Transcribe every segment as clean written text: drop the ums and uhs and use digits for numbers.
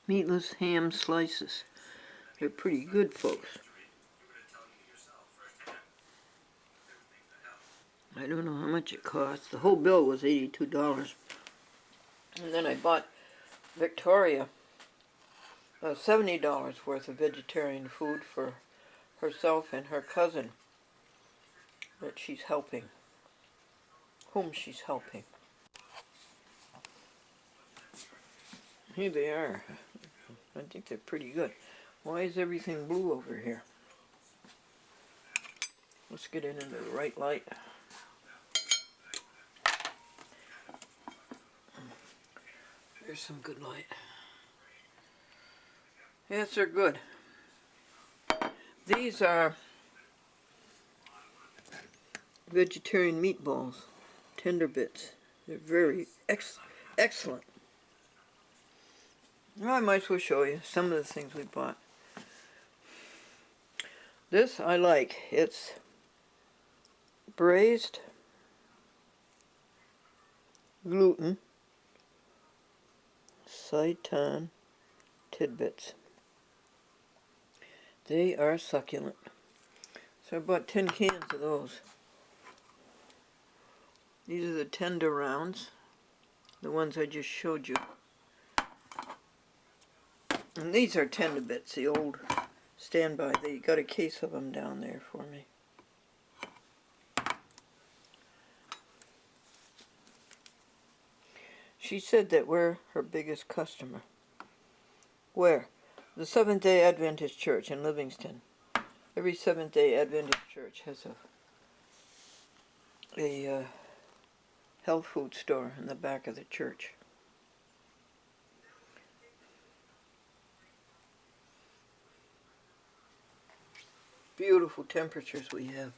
Meatless ham slices. They're pretty good, folks. I don't know how much it cost. The whole bill was $82. And then I bought Victoria $70 worth of vegetarian food for herself and her cousin that she's helping. Whom she's helping. Here they are. I think they're pretty good. Why is everything blue over here? Let's get it into the right light. Here's some good light. Yes, they're good. These are vegetarian meatballs, tender bits. They're very excellent. Well, I might as well show you some of the things we bought. This I like. It's braised gluten seitan tidbits. They are succulent. So I bought 10 cans of those. These are the tender rounds, the ones I just showed you. And these are tender bits, the old standby. They got a case of them down there for me. She said that we're her biggest customer. Where? The Seventh-day Adventist Church in Livingston. Every Seventh-day Adventist church has a health food store in the back of the church. Beautiful temperatures we have.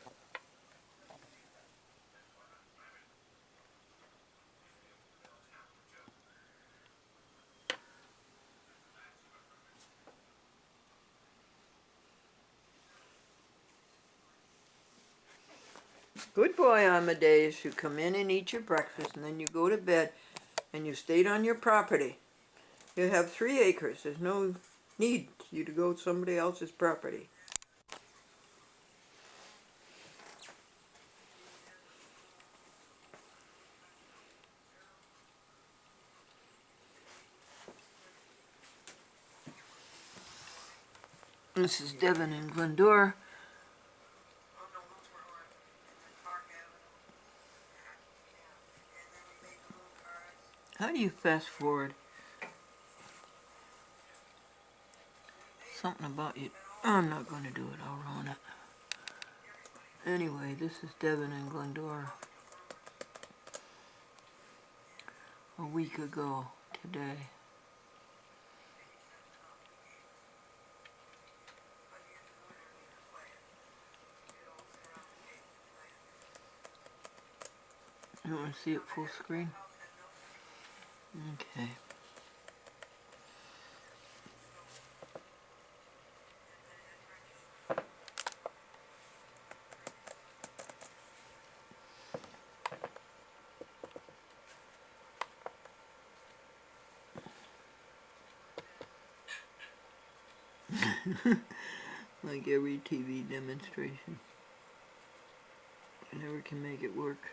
Good boy, Amadeus. You come in and eat your breakfast, and then you go to bed, and you stayed on your property. You have 3 acres. There's no need you to go to somebody else's property. This is Devin and Glendora. How do you fast forward? Something about you. I'm not going to do it. I'll ruin it. Anyway, this is Devin and Glendora. A week ago today. You want to see it full screen? Okay. Like every TV demonstration. I never can make it work.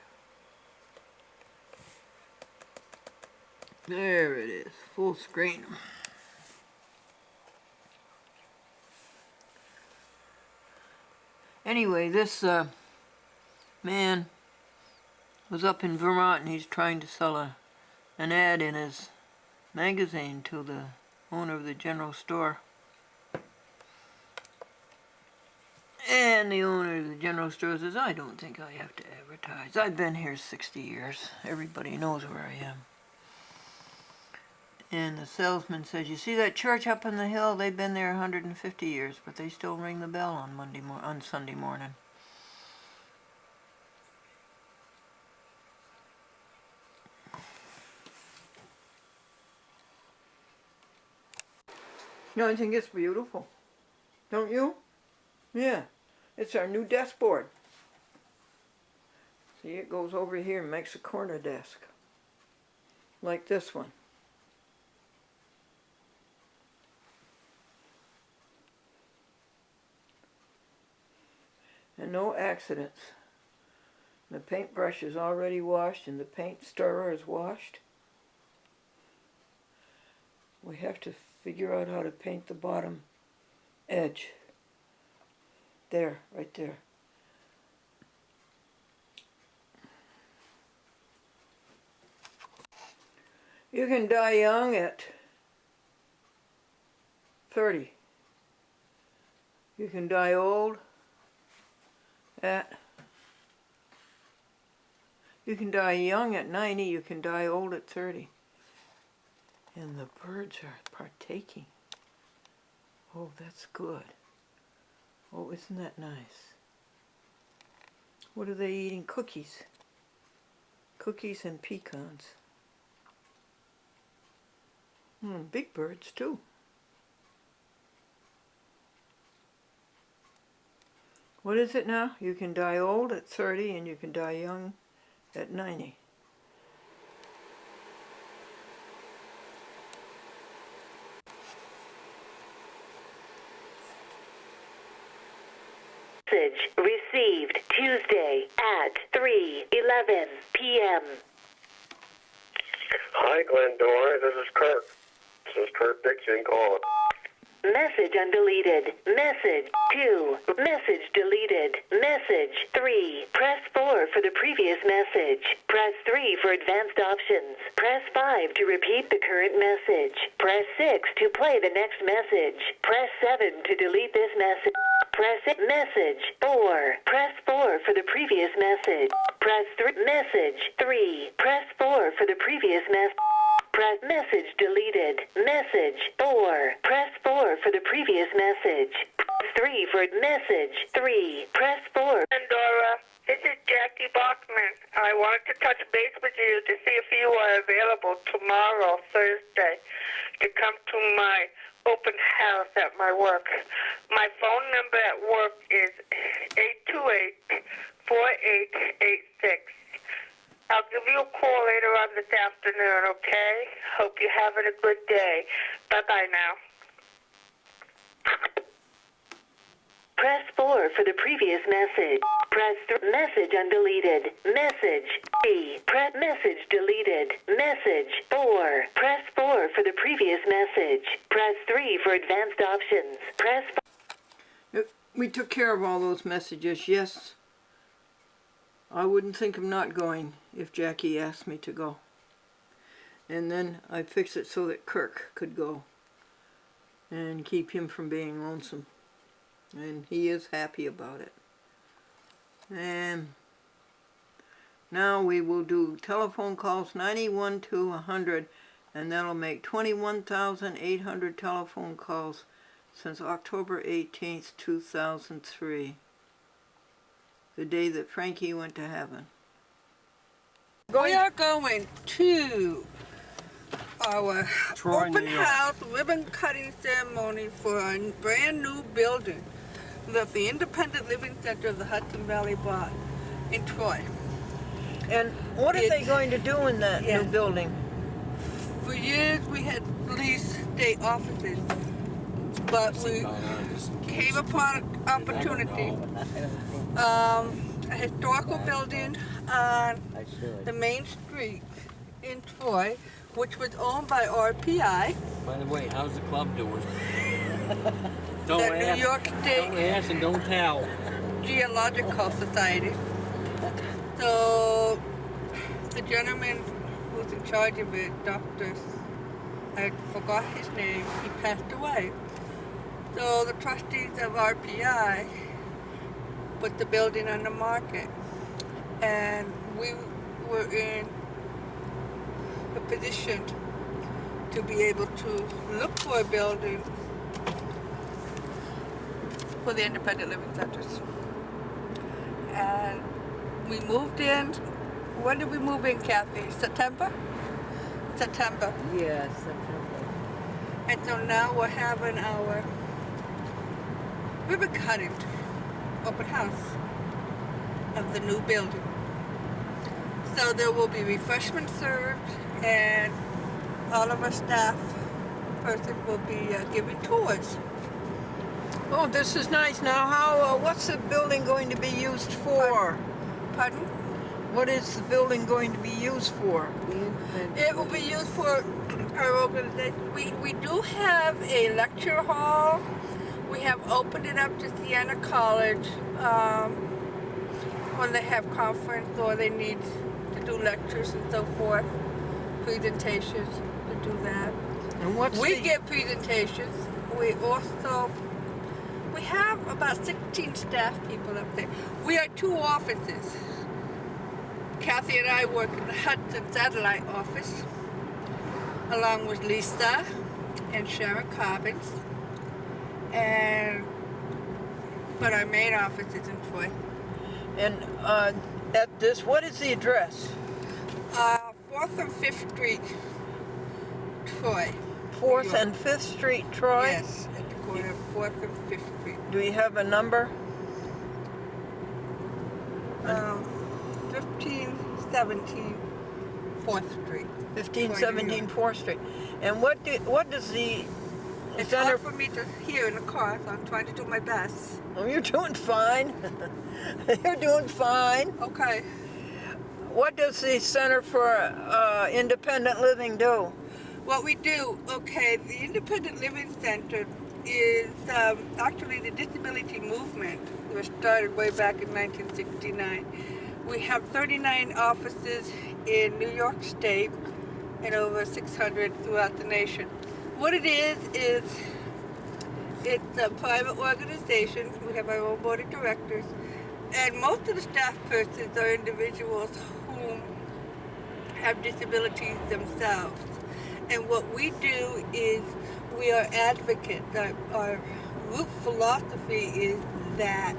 There it is, full screen. Anyway, this man was up in Vermont and he's trying to sell an ad in his magazine to the owner of the general store. And the owner of the general store says, I don't think I have to advertise. I've been here 60 years. Everybody knows where I am. And the salesman says, you see that church up on the hill? They've been there 150 years, but they still ring the bell on Sunday morning. No, I think it's beautiful. Don't you? Yeah. It's our new desk board. See, it goes over here and makes a corner desk. Like this one. and no accidents. The paintbrush is already washed and the paint stirrer is washed. We have to figure out how to paint the bottom edge. There, right there. You can die young at 30. You can die old at... You can die young at 90, you can die old at 30. And the birds are partaking. Oh, that's good. Oh, isn't that nice? What are they eating? Cookies. Cookies and pecans. Big birds too. What is it now? You can die old at 30 and you can die young at 90. Message received Tuesday at 3:11 p.m. Hi, Glendora. This is Kurt. This is Kurt Dixon calling. Message undeleted. Message 2. Message deleted. Message 3. Press 4 for the previous message. Press 3 for advanced options. Press 5 to repeat the current message. Press 6 to play the next message. Press 7 to delete this message. Press message 4. Press 4 for the previous message. Press 3. Message 3. Press 4 for the previous message. Press message deleted. Message 4. Press 4 for the previous message. Press 3 for message 3. Press 4. Glendora, this is Jackie Bachman. I wanted to touch base with you to see if you are available tomorrow, Thursday, to come to my open house at my work. My phone number at work is 828-4886. I'll give you a call later on this afternoon, okay? Hope you're having a good day. Bye-bye now. Press 4 for the previous message. Press message undeleted. Message 3. Press message deleted. Message 4. Press 4 for the previous message. Press 3 for advanced options. Press 5. We took care of all those messages, yes. I wouldn't think of not going if Jackie asked me to go. And then I fixed it so that Kirk could go and keep him from being lonesome. And he is happy about it. And now we will do telephone calls 91 to 100, and that'll make 21,800 telephone calls since October 18th, 2003. The day that Frankie went to heaven. We are going to our open house ribbon cutting ceremony for a brand new building that the Independent Living Center of the Hudson Valley bought in Troy. And what are they going to do in that new building? For years we had leased state offices, but we came upon an opportunity. A historical building on the main street in Troy, which was owned by RPI. By the way, how's the club doing? The New York State Don't ask and don't tell. Geological Society. So the gentleman who's in charge of it, I forgot his name, he passed away. So the trustees of RPI put the building on the market, and we were in a position to be able to look for a building for the independent living centers. And we moved in. When did we move in, Kathy? September? September. Yes, September. And so now we're having our ribbon cutting open house of the new building. So there will be refreshments served, and all of our staff person will be giving tours. Oh, this is nice. Now, what's the building going to be used for? Pardon? What is the building going to be used for? It will be used for our organization. We do have a lecture hall. We have opened it up to Siena College when they have conference or they need to do lectures and so forth, presentations to do that. And We get presentations. We have about 16 staff people up there. We are 2 offices. Kathy and I work in the Hudson Satellite office, along with Lisa and Sharon Cobbins. But our main office is in Troy. And at this, what is the address? 4th and 5th Street, Troy. 4th and 5th Street, Troy? Yes, at the corner of 4th and 5th Street. Do you have a number? 1517 4th Street. 1517 4th Street. And what does the It's center... hard for me to hear in the car, so I'm trying to do my best. Oh, you're doing fine. You're doing fine. Okay. What does the Center for Independent Living do? What we do, okay, the Independent Living Center is actually the disability movement. It was started way back in 1969. We have 39 offices in New York State and over 600 throughout the nation. What it is it's a private organization. We have our own board of directors. And most of the staff persons are individuals who have disabilities themselves. And what we do is we are advocates. Our root philosophy is that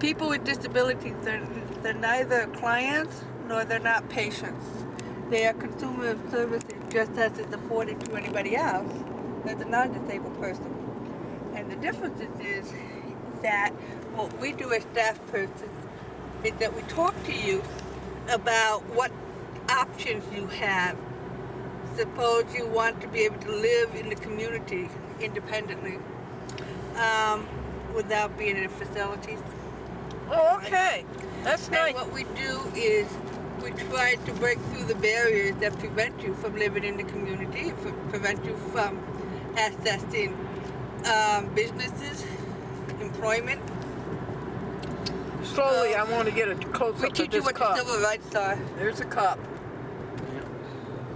people with disabilities, they're neither clients nor they're not patients. They are consumers of services just as it's afforded to anybody else as a non-disabled person. And the difference is that what we do as staff persons is that we talk to you about what options you have. Suppose you want to be able to live in the community independently without being in facilities. Oh, okay. That's nice. And what we do is we try to break through the barriers that prevent you from living in the community, prevent you from accessing businesses, employment. Slowly, I want to get a close We up teach of you this what cup. the civil rights are. There's a cup.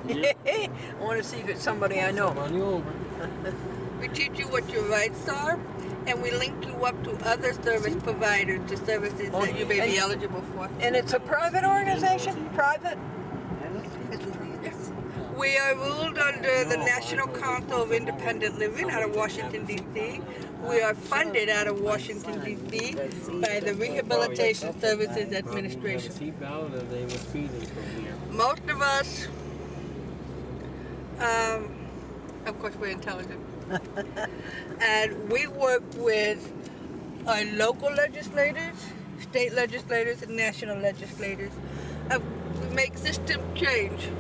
Yeah. I want to see if it's somebody I know. On you over. We teach you what your rights are, and we link you up to other service providers, to services that you may be eligible for. And it's a private organization? Private? Yes. We are ruled under the National Council of Independent Living out of Washington, D.C. We are funded out of Washington, D.C. by the Rehabilitation Services Administration. Seatbelt and they were speeding from here. Most of us, of course we're intelligent, and we work with our local legislators, state legislators, and national legislators. We make system change,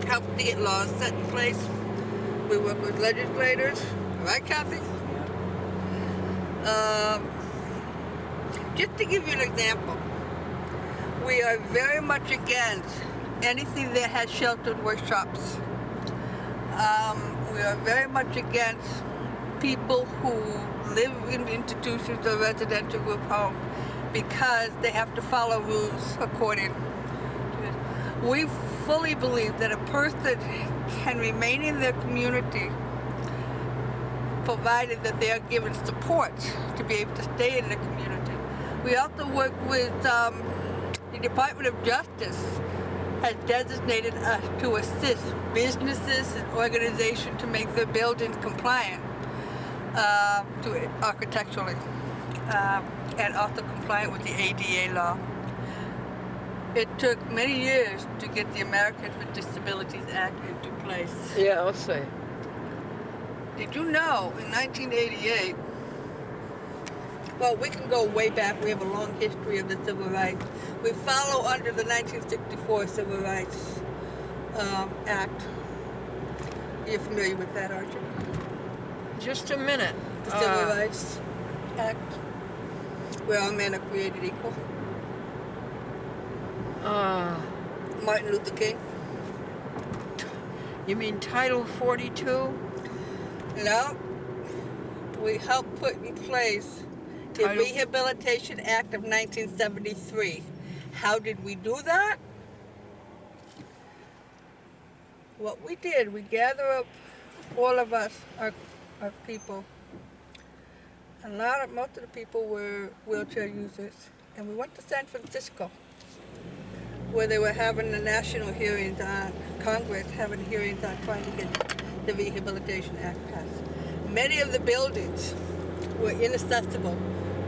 help to get laws set in place. We work with legislators, right, Kathy? Just to give you an example, we are very much against anything that has sheltered workshops. We are very much against people who live in institutions or residential group homes because they have to follow rules according to this. We fully believe that a person can remain in their community provided that they are given support to be able to stay in the community. We also work with the Department of Justice has designated us to assist businesses and organizations to make their buildings compliant to architecturally and also compliant with the ADA law. It took many years to get the Americans with Disabilities Act into place. Yeah, let's see. Did you know in 1988, well, we can go way back. We have a long history of the civil rights. We follow under the 1964 Civil Rights Act. You're familiar with that, aren't you? Just a minute. The Civil Rights Act, where all men are created equal. Martin Luther King. You mean Title 42? No. We helped put in place the Title- Rehabilitation Act of 1973. How did we do that? What we did, we gathered up all of us, our people. Most of the people were wheelchair users. And we went to San Francisco, where they were having the national hearings on, Congress having hearings on trying to get the Rehabilitation Act passed. Many of the buildings were inaccessible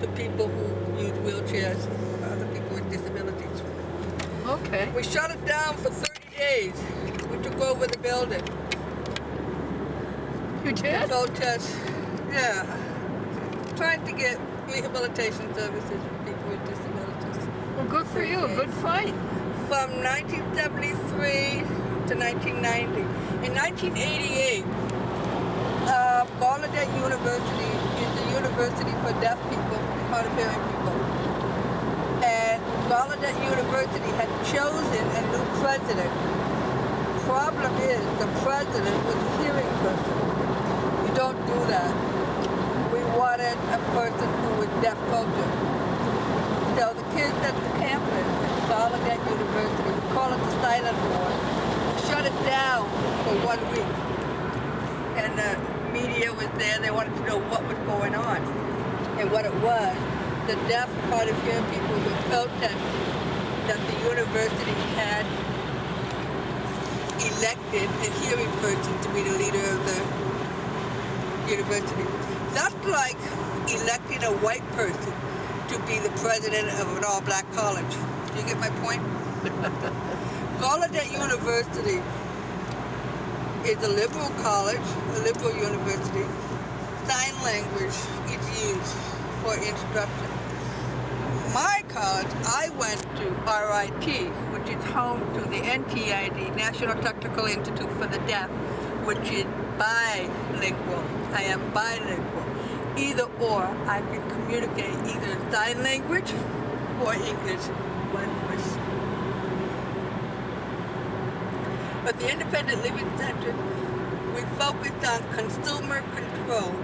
to people who use wheelchairs, other people with disabilities. Okay. We shut it down for 30 days. We took over the building. You did? Protests, yeah. Trying to get rehabilitation services for people with disabilities. Well, good for you. Good fight. From 1973 to 1990. In 1988, Gallaudet University is a university for deaf people and hard of hearing people. And Gallaudet University had chosen a new president. Problem is, the president was a hearing person. You don't do that. We wanted a person who was deaf culture. So the kids at the campus at Gallaudet University, we call it the silent ward, shut it down for 1 week. And the media was there, they wanted to know what was going on. And what it was, the deaf and hard of hearing people were protesting that the university had elected a hearing person to be the leader of the university. That's like electing a white person to be the president of an all-black college. Do you get my point? Gallaudet University is a liberal college, a liberal university. Sign language is used for instruction. My college, I went to RIT, which is home to the NTID, National Technical Institute for the Deaf, which is bilingual. I am bilingual. Either or, I can communicate either in sign language or English, one voice. But the Independent Living Center, we focused on consumer control,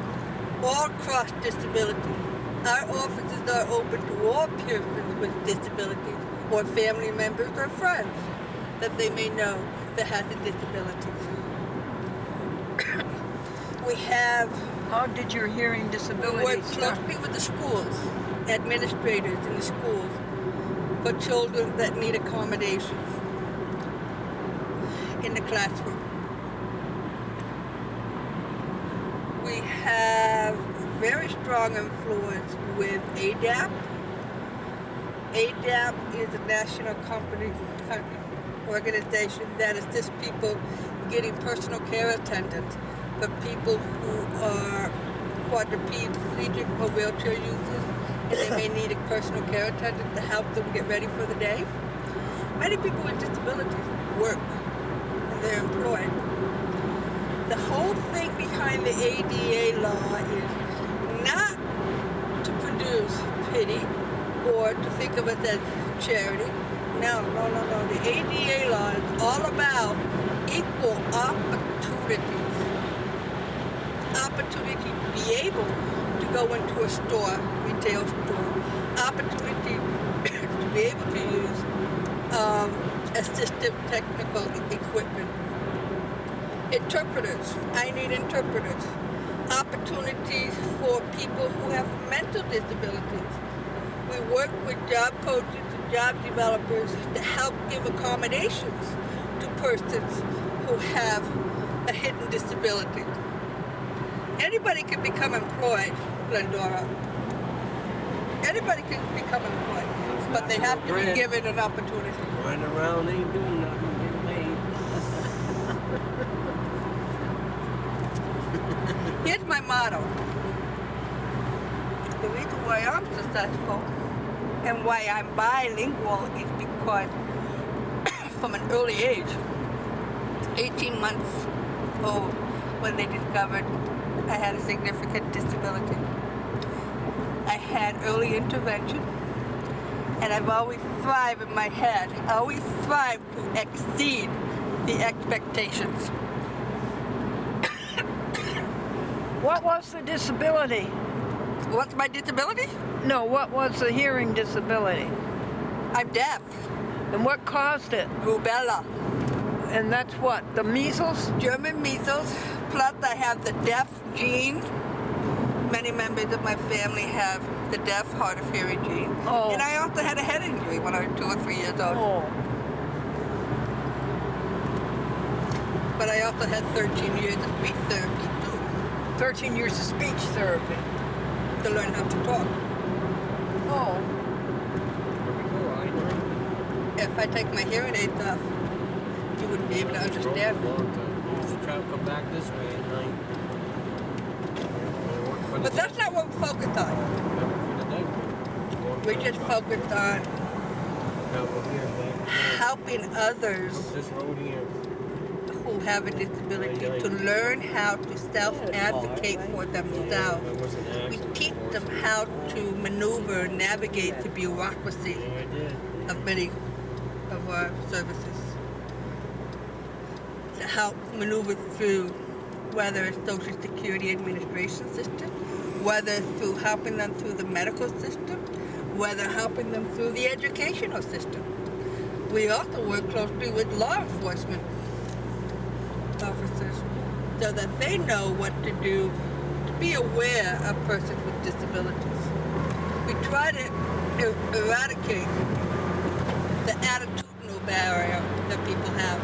all cross disabilities. Our offices are open to all persons with disabilities or family members or friends that they may know that has a disability. We have How did your hearing disability worked start? closely with the schools, administrators in the schools, for children that need accommodations in the classroom. We have very strong influence with ADAP. ADAP is a national organization that assists people getting personal care attendants for people who are quadriplegic or wheelchair users, and they may need a personal care attendant to help them get ready for the day. Many people with disabilities work and they're employed. The whole thing behind the ADA law is not to produce pity or to think of it as charity. No. The ADA law is all about equal opportunities. Opportunity to be able to go into a store, retail store. Opportunity to be able to use assistive technical equipment. Interpreters. I need interpreters. Opportunities for people who have mental disabilities. We work with job coaches and job developers to help give accommodations to persons who have a hidden disability. Anybody can become employed, Glendora. Anybody can become employed, but they have to be given an opportunity. Running around ain't doing nothing, getting paid. Here's my motto. The reason why I'm successful and why I'm bilingual is because from an early age, 18 months old, when they discovered I had a significant disability. I had early intervention, and I've always thrived in my head. I always strive to exceed the expectations. What was the disability? What's my disability? No, what was the hearing disability? I'm deaf. And what caused it? Rubella. And that's what? The measles? German measles, plus I have the deaf gene. Many members of my family have the deaf, hard of hearing gene. Oh. And I also had a head injury when I was 2 or 3 years old. Oh. But I also had 13 years of speech therapy too, 13 years of speech therapy. to learn how to talk. Oh. If I take my hearing aids off, you wouldn't be able to understand me. Try to come back this way at night. But that's not what we're focused on. We just focused on helping others This road here. who have a disability to learn how to self-advocate for themselves. We teach them how to maneuver and navigate the bureaucracy of many of our services. To help maneuver through, whether it's Social Security Administration system, whether through helping them through the medical system, whether helping them through the educational system. We also work closely with law enforcement officers so that they know what to do to be aware of persons with disabilities. We try to eradicate the attitudinal barrier that people have.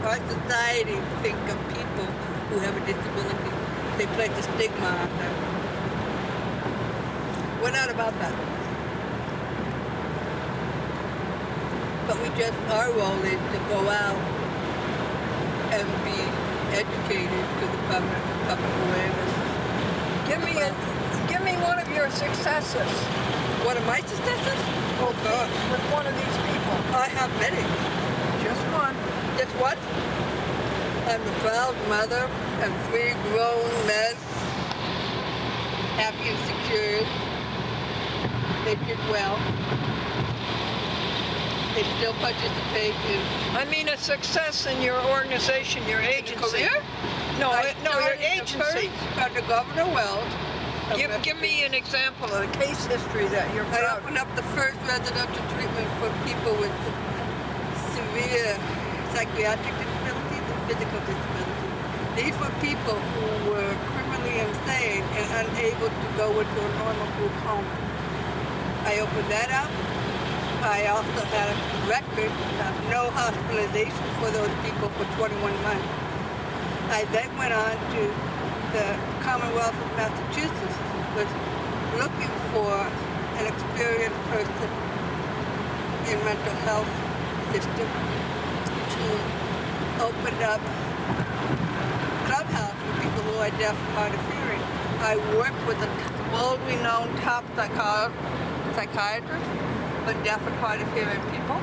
Our society think of people who have a disability. They place a stigma on them. We're not about that. But our role is to go out and be educated to the public awareness. Give me one of your successes. One of my successes? Oh God. With one of these people. I have many. Just one. Guess what? I'm a proud mother of 3 grown men, happy and secure. They did well. They still participate in I mean a success in your organization, your agency. career. No, I no, your started the agency. first Under Governor Weld. of Give me an example of a case history that you're I proud of. opened up the first residential treatment for people with severe psychiatric disabilities and physical disabilities. These were people who were criminally insane and unable to go into a normal group home. I opened that up. I also had a record of no hospitalization for those people for 21 months. I then went on to the Commonwealth of Massachusetts, was looking for an experienced person in mental health system to open up clubhouse for people who are deaf and hard of hearing. I worked with a world-renowned top psychiatrist for deaf and hard of hearing people,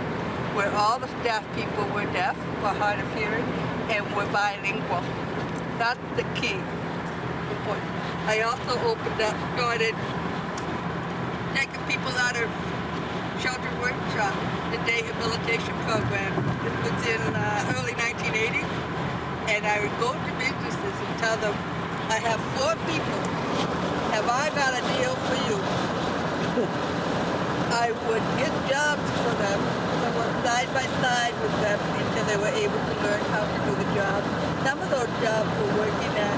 where all the staff people were deaf or hard of hearing and were bilingual. That's the key. I also started taking people out of sheltered workshop, the day habilitation program. It was in early 1980, and I would go to businesses and tell them, I have 4 people. Have I got a deal for you? I would get jobs for them and work side by side with them until they were able to learn how to do the job. Some of those jobs were working at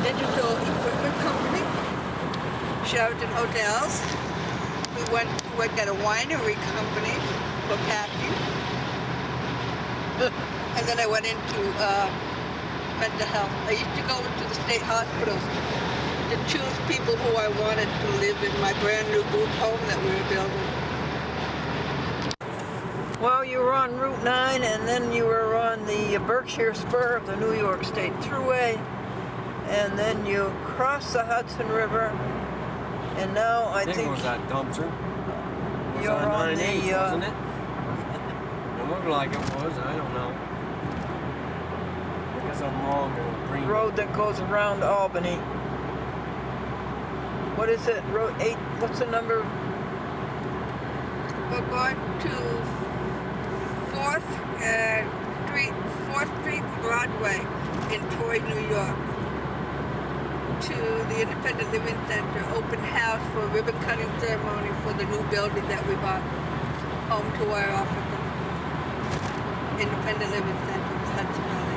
digital equipment company, Sheraton Hotels. We went to work at a winery company for packing. And then I went into mental health. I used to go into the state hospitals to choose people who I wanted to live in my brand new group home that we were building. Well, you were on Route 9, and then you were on the Berkshire Spur of the New York State Thruway, and then you crossed the Hudson River, and now I think it was that dumpster. Was you're on 9/8, the wasn't it? It looked like it was. I don't know. look guess I'm wrong. Green. road that goes around Albany. What is it? Road 8, what's the number? We're going to 4th Street and Broadway in Troy, New York, to the Independent Living Center open house for a ribbon cutting ceremony for the new building that we bought, home to our African Independent Living Center in Hudson Valley.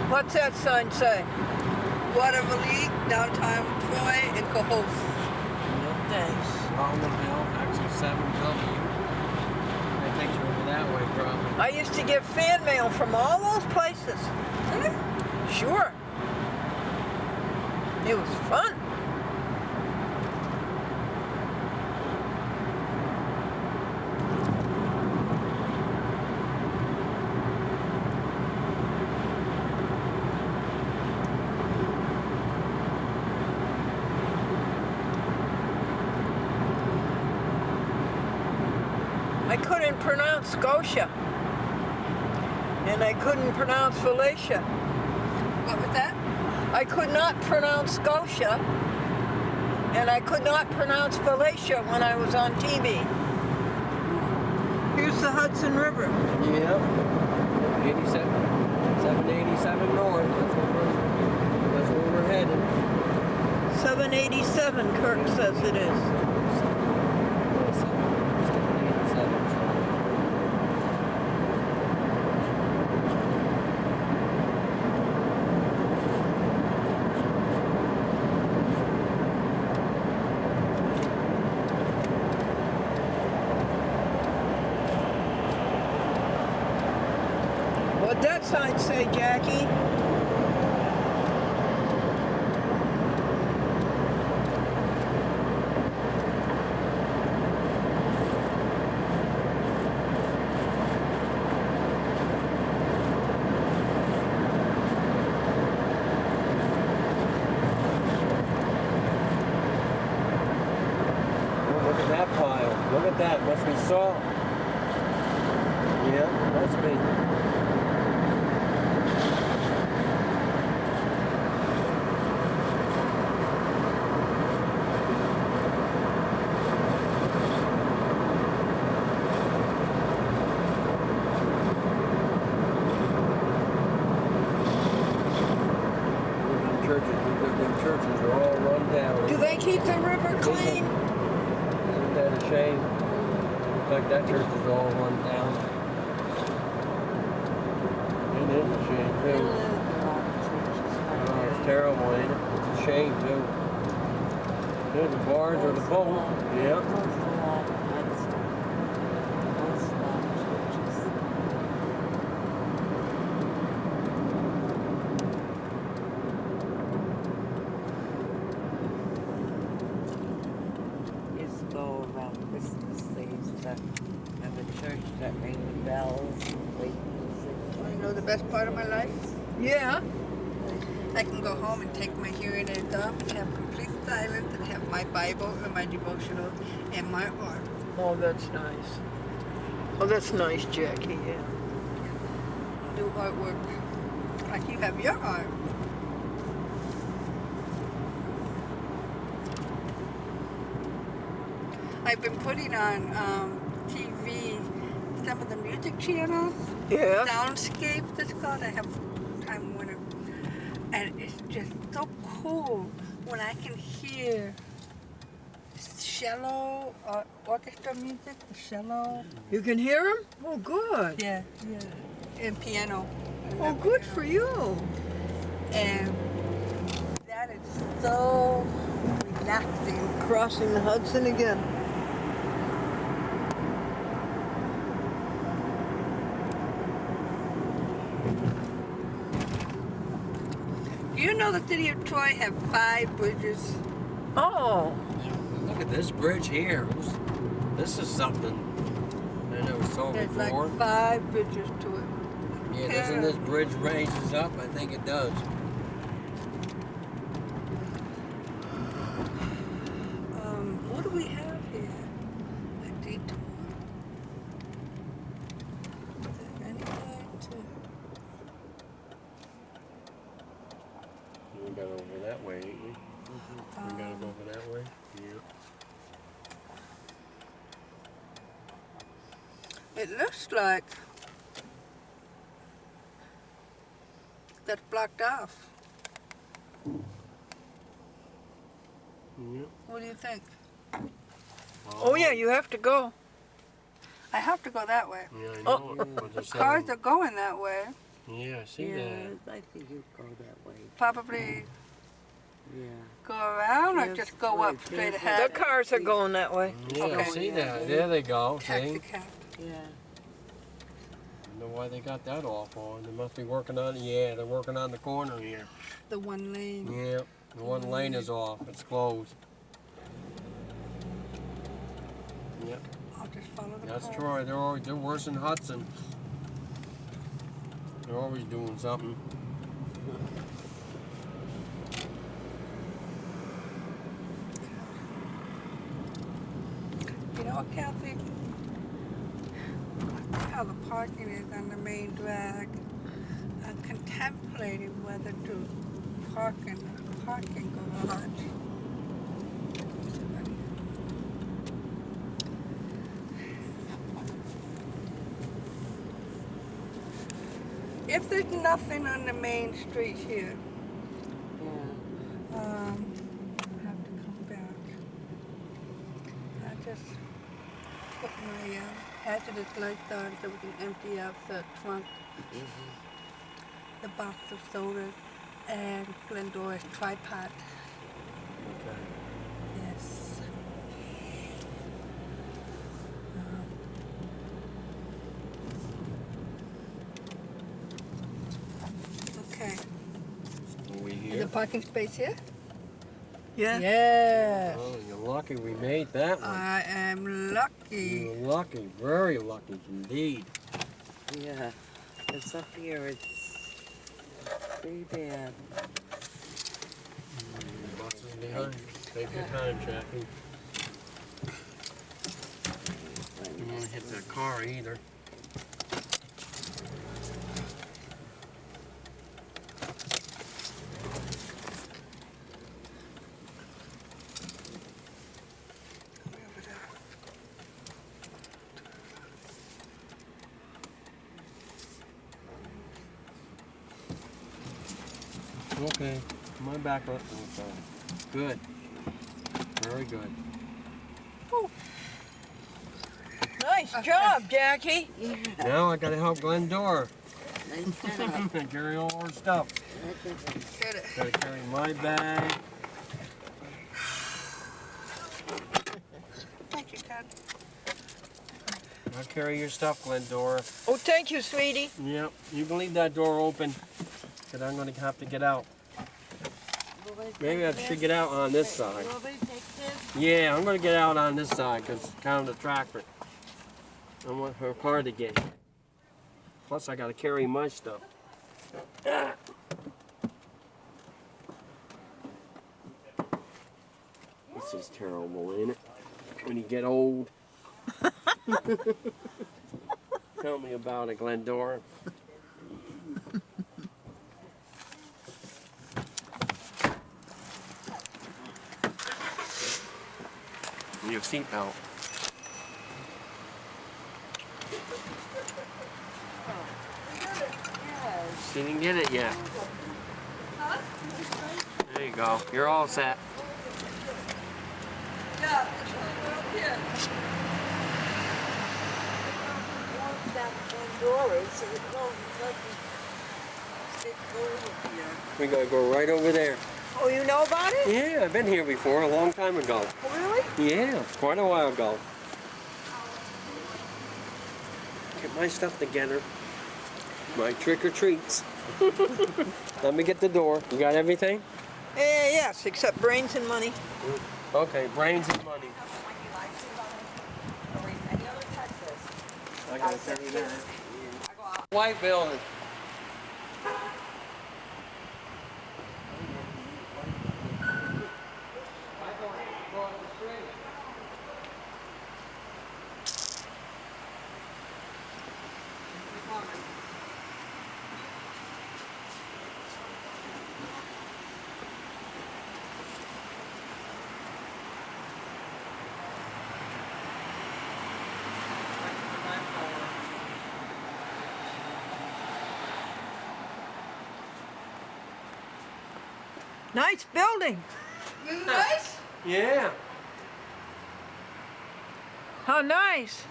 What's that sign say? Water League, downtown Troy, and Cohoes. Thanks. Palmerville, actually 7W. That takes you over that way, probably. I used to get fan mail from all those places. Really? Sure. It was fun. I couldn't pronounce Scotia. And I couldn't pronounce Felicia. What was that? I could not pronounce Scotia. And I could not pronounce Felicia when I was on TV. Here's the Hudson River. Yeah. 87. 787 north. That's where we're headed. 787, Kirk says it is. 787. What'd that sign say, Jackie? Oh, look at that pile. Look at that. Must be salt. Yeah, must be. The churches are all run down. Do they keep the river clean? Isn't that a shame? Looks like that church is all run down. It is a shame too. Oh, it's terrible, ain't it? It's a shame too. There's the bars or the boat. Yeah. Go around Christmas things that have a church that ring the bells and wait You know the best part of my life? Yeah. I can go home and take my hearing aids off and have complete silence and have my Bible and my devotional and my art. Oh, that's nice. Oh, that's nice, Jackie, yeah. Do artwork like you have your art. I've been putting on TV some of the music channels. Yeah. Soundscapes, it's called. I have Time Warner. And it's just so cool when I can hear cello or orchestra music, the cello. You can hear them? Oh, good. Yeah, yeah. And piano. I Oh, love good piano. for you. And that is so relaxing. Crossing the Hudson again. Do you know the city of Troy have 5 bridges? Oh, Look at this bridge here. This is something. I never saw There's before. like 5 bridges to it. Yeah, doesn't this bridge raises up? I think it does. What do we have here? A detour. Is there any way to... We got over that way, ain't we? We gotta go over that way? Yeah. It looks like that's blocked off. Yep. What do you think? Oh yeah, you have to go. I have to go that way. Yeah, I know. But they're Cars saying- are going that way. Yeah, I see Yeah, that. I think you go that way. Probably Yeah. go around or Yes, just go right, up straight yes, The ahead. cars are going that way. Yeah, I Okay. see that. There they go. Taxi See? cab. Yeah. I don't know why they got that off on. They must be working on. Yeah, they're working on the corner here. The one lane. Yeah, the one lane is off. It's closed. Yep, I'll just follow the that's car. Troy. They're worse than Hudson. They're always doing something. You know what, Kathy? I see how the parking is on the main drag. I'm contemplating whether to park in the parking garage. If there's nothing on the main street here, Yeah. I have to come back. I just put my hazardous lights on so we can empty out the trunk, the box of sodas, and Glendora's tripod. Okay. Yes. Okay. Are we Is here? the parking space here? Yeah. Yes. Oh, you're lucky we made that one. I am lucky. You're lucky, very lucky indeed. Yeah. It's up here. It's pretty bad. Buses behind. Take your time, Jackie. You don't want to hit that car either. Okay, my back up. Okay. Good. Very good. Nice job, Jackie. Now I gotta help Glendora Nice job. carry all her stuff. Get it. Gotta carry my bag. Thank you, Dad. I'll carry your stuff, Glendora. Oh, thank you, sweetie. Yep, you can leave that door open, because I'm gonna have to get out. Maybe I should get out on this side. Will they take this? Yeah, I'm gonna get out on this side, because it's kind of the tractor. I want her car to get here. Plus, I gotta carry my stuff. Ah. This is terrible, ain't it? When you get old. Tell me about it, Glendora. Your seatbelt. She didn't get it yet. There you go. You're all set. Yeah, it's right here. We gotta go right over there. Oh, you know about it? Yeah, I've been here before, a long time ago. Really? Yeah, quite a while ago. Get my stuff together. My trick or treats. Let me get the door. You got everything? Yes, except brains and money. Okay, brains and money. I got 79. White building. Nice building. Nice. Yeah. How nice.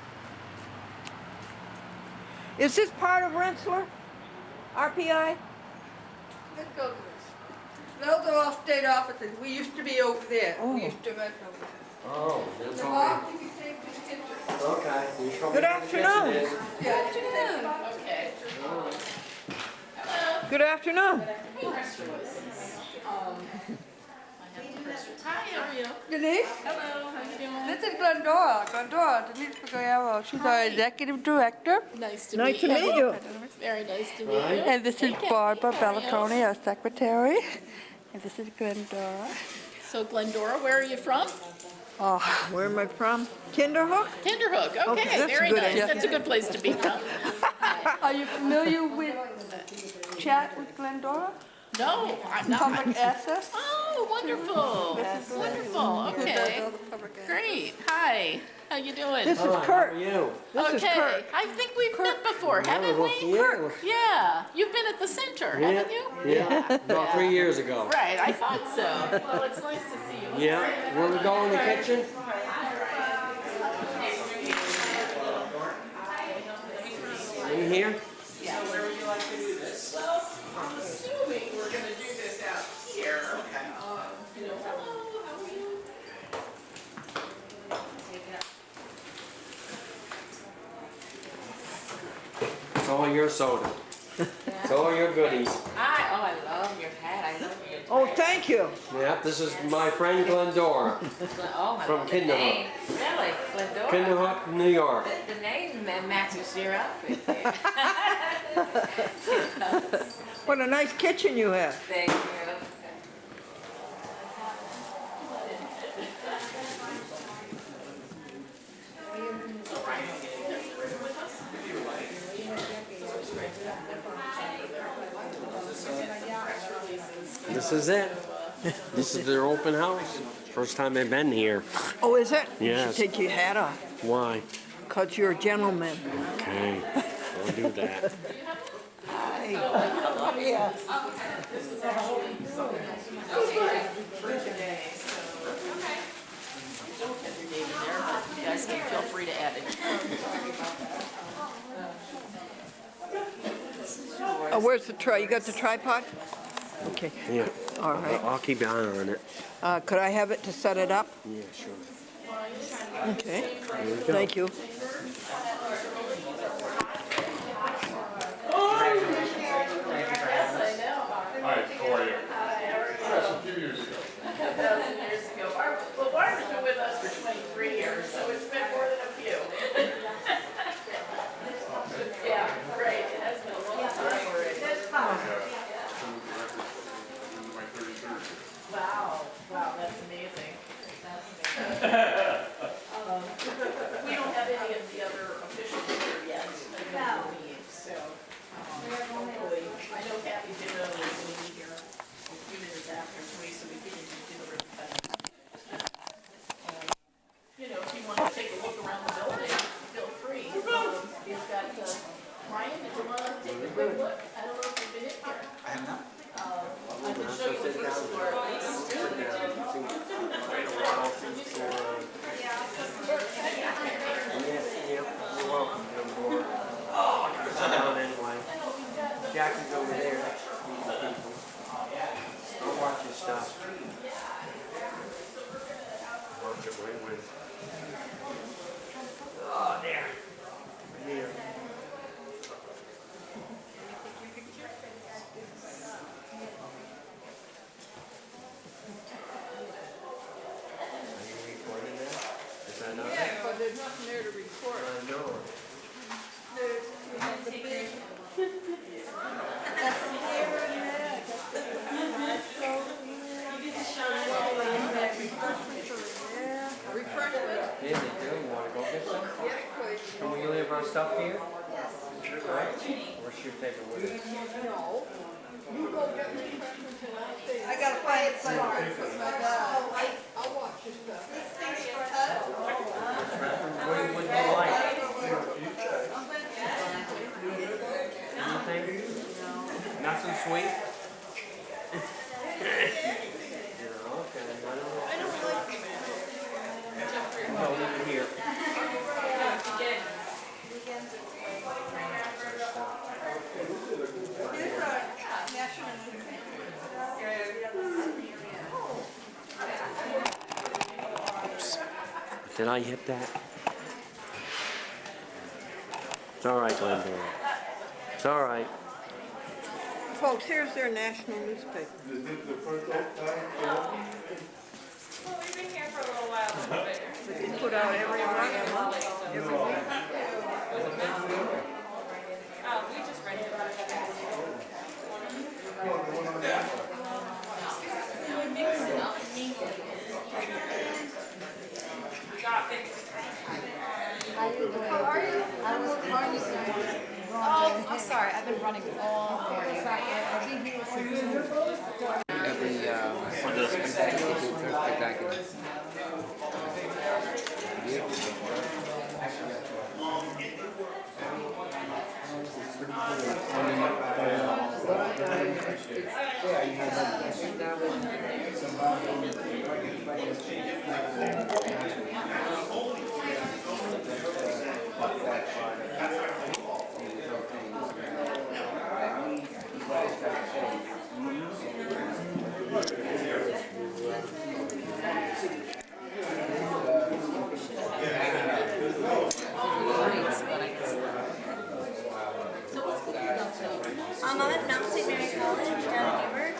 Is this part of Rensselaer? RPI? Let's go to this. Those are all state offices. We used to be over there. We used to rent over there. Oh, that's The okay. mom can be saved in the kitchen. Okay. You show me Good where the kitchen afternoon. is. Good afternoon. Okay. Good afternoon. Hi, how are you? Denise? Hello, how you doing? This is Glendora. Glendora, Denise Figueroa. She's our executive director. Nice to Nice meet to you. meet you. Very nice to meet you. And this is Barbara How are you? Bellatoni, our secretary. And this is Glendora. So Glendora, where are you from? Oh, Where am I from? Kinderhook? Kinderhook. Okay, Okay, that's very good. nice. That's a good place to be from. are you familiar with chat with Glendora? No, I'm not. Public access? Oh, wonderful. Wonderful. Okay. Great. Hi. How you doing? This is Hi, how Kurt. are you? This is Okay. Kurt. I think we've met before, haven't we? Yeah. Yeah. You've been at the center, haven't you? Yeah. About 3 years ago. Right. I thought so. Well, it's nice to see you. Yeah. Where we go in the kitchen? In here? I'm assuming we're gonna do this out here. Okay. Hello, how are you? It's all your soda. It's all your goodies. I love your hat. I love your Oh, thank you. Yeah, this is my friend Glendora Oh, I from love the name. Kinderhook. Really? Glendora? Kinderhook, New York. The name matches your outfit there. What a nice kitchen you have. Thank you. This is it. This is their open house. First time I've been here. Oh, is it? Yes. You should take your hat off, Why? because you're a gentleman. Okay, I'll do that. You guys can feel free to add it. Oh, where's the try? You got the tripod? Okay. Yeah. All right. I'll keep an eye on it. Could I have it to set it up? Yeah, sure. Okay. Here we go. Thank you. Hi, how are you? A few years ago. 1,000 years ago. Well, Barbara's been with us for 23 years, so it's been more than a few. Yeah, great. It has been a long time already. My 33rd. Wow, wow, that's amazing. That's amazing. We don't have any of the other officials here yet, I don't believe, so hopefully, I know Kathy did was going to be here a few minutes after, so we can do the you know, if you want to take a look around the building, feel free. You've got, Ryan, did you want to take a quick look? I don't know if you've been in here. I have not. I can show you the first floor at least. You're welcome, Glendora. Sit down anyway. Jackie's over there. I'll watch your stuff. Watch it right with. Oh, there. Here. Are you recording that? Is that not? But there's nothing there to record. I know. want stuff here? Right? Or should you take it with us? No. You go get me presents and I'll stay. I gotta find it somewhere with my dog. I'll watch your stuff. What would you like? Anything? Nothing sweet? I don't like No, leave it here. Did I hit that? It's all right, Glendora. It's all right. Folks, here's their national newspaper. Well, we've been here for a little while. They put out every month, every week. We just rented it. Mix it up. How are you? Oh, I'm sorry. I've been running all morning. Every Sunday spectacular, they do first spectacular. I'm at Mount St. Mary College down in Newburgh.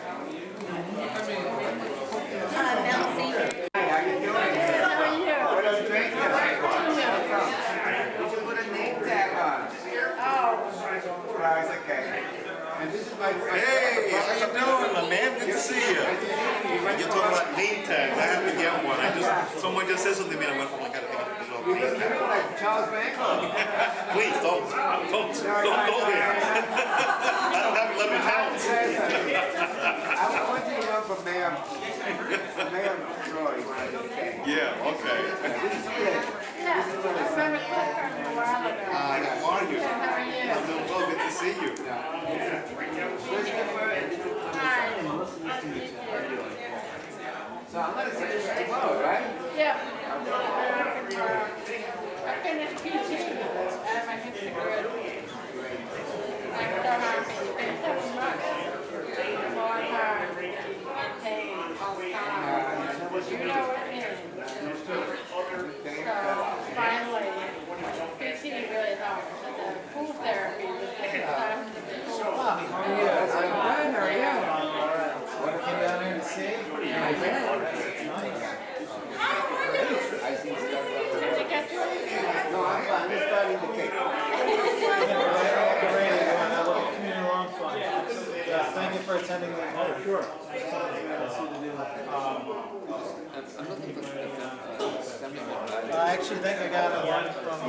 Mount St. Mary. How are you? Put a name tag on. Oh. It's okay. And this is my Hey, how you doing, my man? Good to see you. You're talking about name tags. I have to get one. Someone just said something to me and I went, oh my God, I think I put You this look like Charles Manson. Please don't go there. I don't have 11 pounds. I want you to run for mayor. Mayor Troy. Yeah, okay. This is good. Yeah, I remember Cliff from a while ago. How are you? How are you? I'm doing well. Good to see you. Christopher and Hi. so I'm going to see you tomorrow, right? Yeah. I finished PT. I have my hips are good. I don't have to spend 7 months. More time and pain all the time. You know what it is. So finally, PT really helped. The pool therapy was the time to the pool. Yes, I'm glad. How are you? Want to come down here to see? I did. I see stuff. Did they get you? No, I'm fine. We're starting the cake. Thank you for attending the. Oh, sure. I'm looking for something. I actually think I got one from, I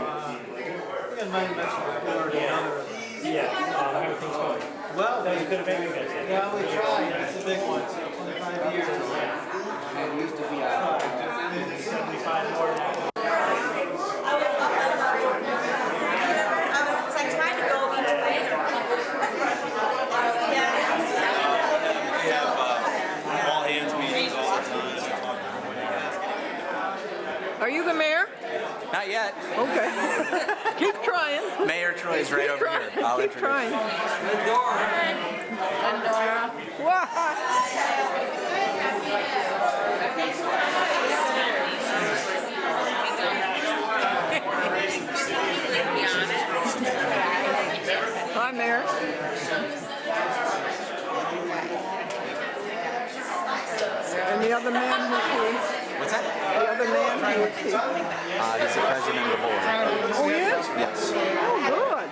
think I might have mentioned before, another. Yeah, everything's going. Well, That was a good event, you guys. yeah, we tried. It's a big one, so 25 years. It used to be 75 more now. I tried to go each way. We have all hands meetings all the time. Are you the mayor? Not yet. Okay. Keep trying. Mayor Troy's right over here. I'll Keep introduce trying. Glendora. Hi, Mayor. And the other man who's here? What's that? The other man who is here? He's the president of the board. Oh, yes? Yes. Oh, good.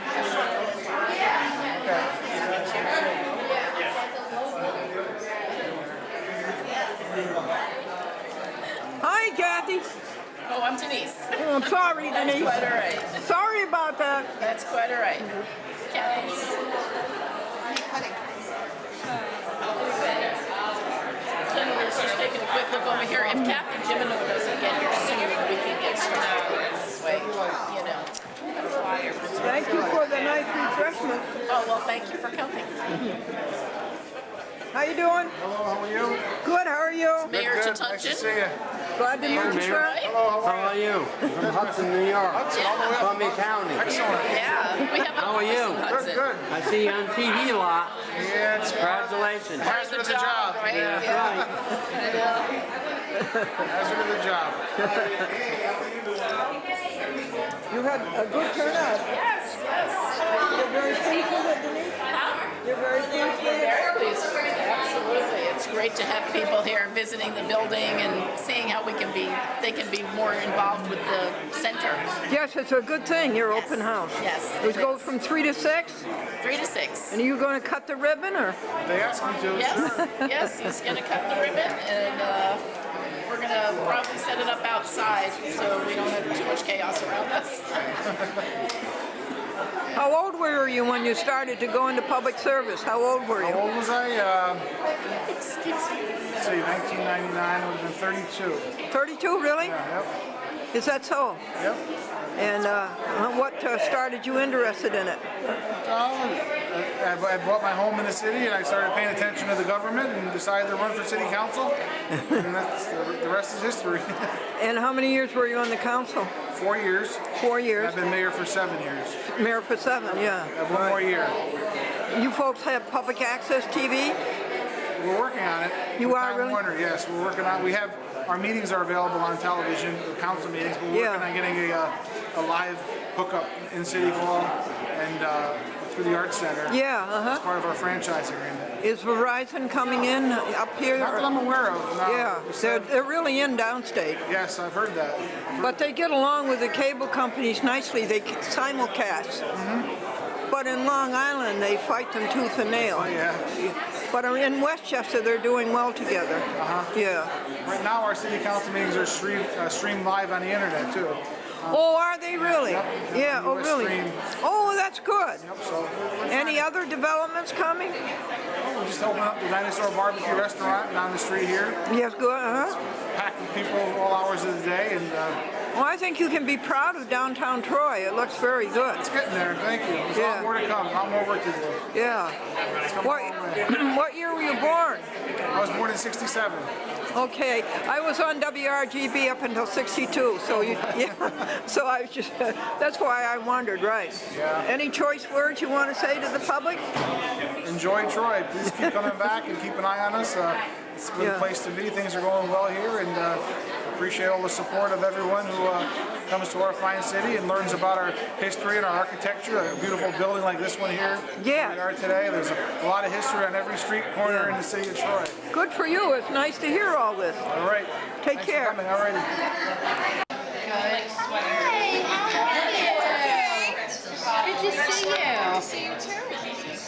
Hi, Kathy. Oh, I'm Denise. Oh, I'm sorry, That's Denise. quite all right. Sorry about that. That's quite all right. Kathy's. We're just taking a quick look over here. If Captain Jimino doesn't get here soon, we can get started this way. You know, a flyer. Thank you for the nice refreshments. Oh, well, thank you for coming. How you doing? Hello, how are you? Good, how are you? Mayor Good, Tutunchin. nice to see you. Glad to meet you, sir. Hello, How are you? From Hudson, New York. Hudson, all the way up. Columbia County. Excellent. Yeah, we have an How are office you? in Hudson. Good. I see you on TV a lot. Yeah, it's Congratulations. hazard of the job. Right? That's Yeah. right. I know. Hazard of the job. You had a good turnout. Yes, yes. You're very pleased with it, Denise? You're very pleased with it? Very pleased. Absolutely. It's great to have people here visiting the building and seeing how they can be more involved with the center. Yes, it's a good thing, your open house. Yes. It goes from 3 to 6? 3 to 6. And are you going to cut the ribbon, or? They asked me to. Yes, yes, he's going to cut the ribbon, and we're going to probably set it up outside so we don't have too much chaos around us. How old were you when you started to go into public service? How old were you? How old was I? Excuse me. Let's see, 1999, I would have been 32. 32, really? Yeah, yep. Is that so? Yep. And what started you interested in it? I bought my home in the city and I started paying attention to the government and decided to run for city council. And that's, the rest is history. And how many years were you on the council? 4 years. 4 years. I've been mayor for 7 years. Mayor for 7, yeah. I have 1 more year. You folks have public access TV? We're working on it. You are Time really? Warner, yes, we're working on. We have our meetings are available on television, the council meetings. But we're working on getting a live hookup in City Hall and through the Arts Center. Yeah, As part of our franchise agreement. Is Verizon coming in up here? Not that I'm aware of. No. Yeah, they're really in downstate. Yes, I've heard that. But they get along with the cable companies nicely. They simulcast. But in Long Island, they fight them tooth and nail. Oh, yeah. But in Westchester, they're doing well together. Yeah. Right now, our city council meetings are streamed live on the internet, too. Oh, are they really? Yep. Yeah, oh, US really? stream. Oh, that's good. Yep, so Any other developments coming? we just opened up the Dinosaur Barbecue Restaurant down the street here. Yes, good, Packed with people all hours of the day, and Well, I think you can be proud of downtown Troy. It looks very good. it's getting there. Thank you. There's a lot more to come. A lot more work to do. Yeah. What year were you born? I was born in '67. Okay, I was on WRGB up until '62, so so I was just that's why I wondered, right? Yeah. Any choice words you want to say to the public? Enjoy Troy. Please keep coming back and keep an eye on us. It's a good place to be. Things are going well here, and appreciate all the support of everyone who comes to our fine city and learns about our history and our architecture. A beautiful building like this one here. Yeah. We are today. There's a lot of history on every street corner in the city of Troy. Good for you. It's nice to hear all this. All right. Take Thanks care. For coming. All righty. Good to see you. Good to see you too.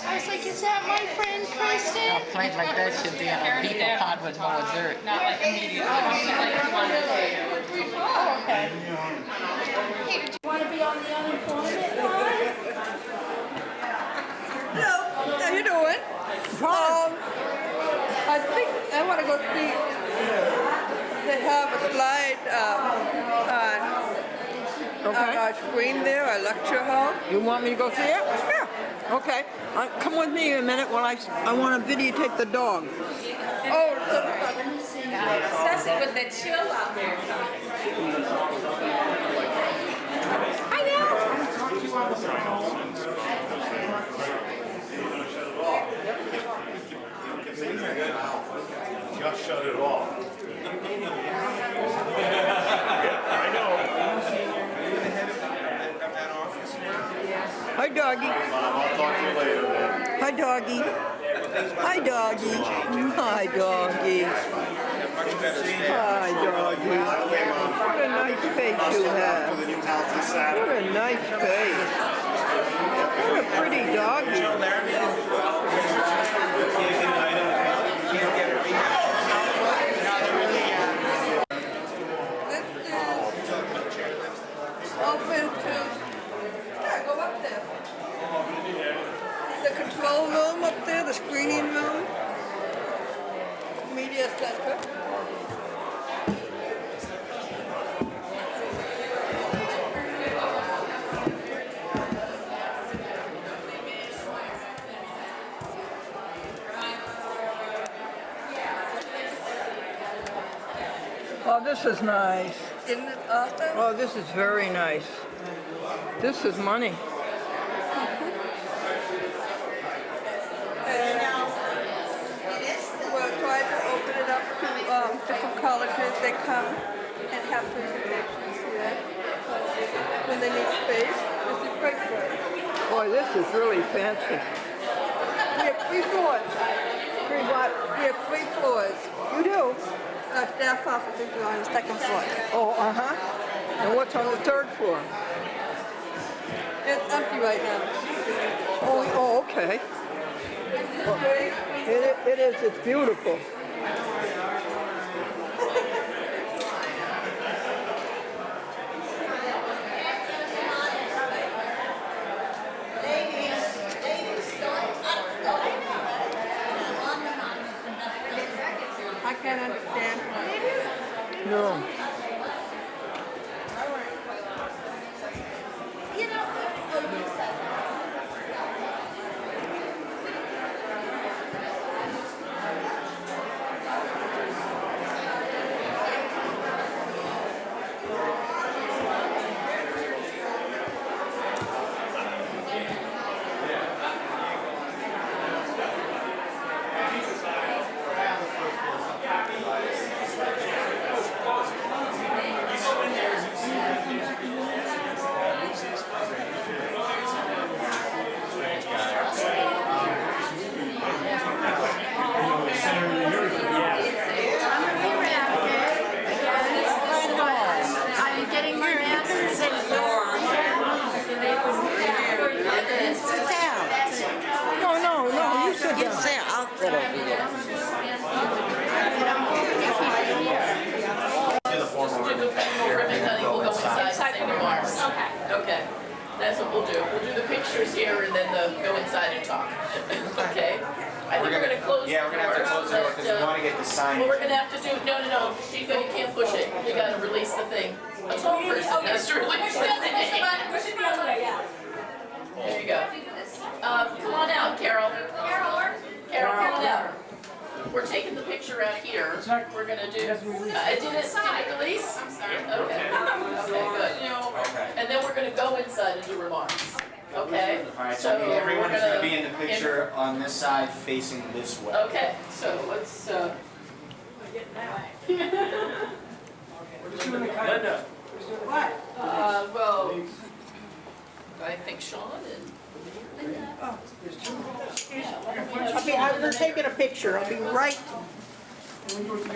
I was like, is that my friend Kristen? A plate like that should be on a beetle pod with more dirt. Not like immediately. Oh, okay. Hey, do you want to be on the unemployment line? Hello, how you doing? I think I want to go see. They have a slide on our screen there, a lecture hall. You want me to go see it? Yeah. Okay. Come with me a minute while I want to videotape the dog. Oh, especially with the chill out there. I Just shut it off. Hi, doggy. I'll talk to you later then. Hi, doggy. Hi, doggy. Hi, doggy. Hi, doggy. What a nice face you have. What a nice face. What a pretty doggy. Oh, this is nice. Isn't it awesome? Oh, this is very nice. This is money. And we'll try to open it up to different colleges. They come and have presentations here. When they need space, this is great for it. Boy, this is really fancy. We have 3 floors. 3 what? We have 3 floors. You do? Staff offices are on the 2nd floor. Oh, uh-huh. And what's on the 3rd floor? It's empty right now. Oh, okay. Well, it is. It's beautiful. I can't understand. No. Okay, that's what we'll do. We'll do the pictures here and then go inside and talk. Okay? I think we're gonna close the door. Yeah, we're gonna have to close the door because we want to get the sign. Well, we're gonna have to do, no, you can't push it. You gotta release the thing. A tall person has to release the thing. There you go. Come on out, Carol. Carol, come on out. We're taking the picture out here. We're gonna do, did it release? I'm sorry. Okay, good. And then we're gonna go inside and do remarks. Okay? Alright, so everyone's going to be in the picture on this side facing this way. Okay, so let's, Linda. What? Well, I think Sean and. We're taking a picture. I'll be right. We're going to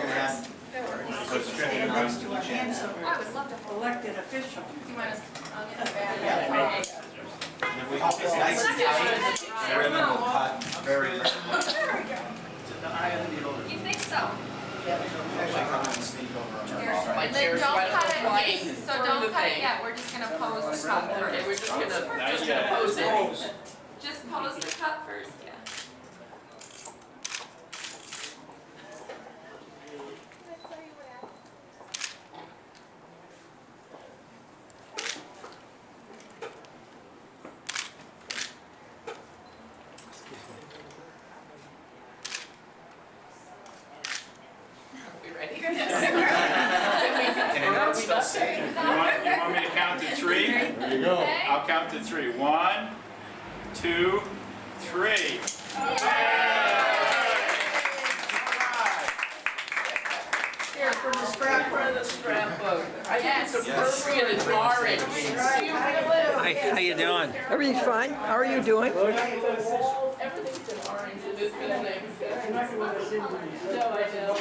have Stand next to a handsome, elected official. Do you want us, I'll get the bag. if we hold this nice and tight, the ribbon will cut very little. You think so? Actually, come and sneak over on our My Then chair's don't right on cut the it, frame. so don't cut it yet, we're just gonna pose the cup Okay, we're first. just gonna pose it. Just pose the cup first, yeah. We ready? Can anyone still see? You want me to count to 3? There you go. I'll count to 3. 1, 2, 3. Here, for the scrapbook. I think it's appropriate, it's orange. Hi, how you doing? Everything's fine. How are you doing? Everything's in orange in this building. No, I know.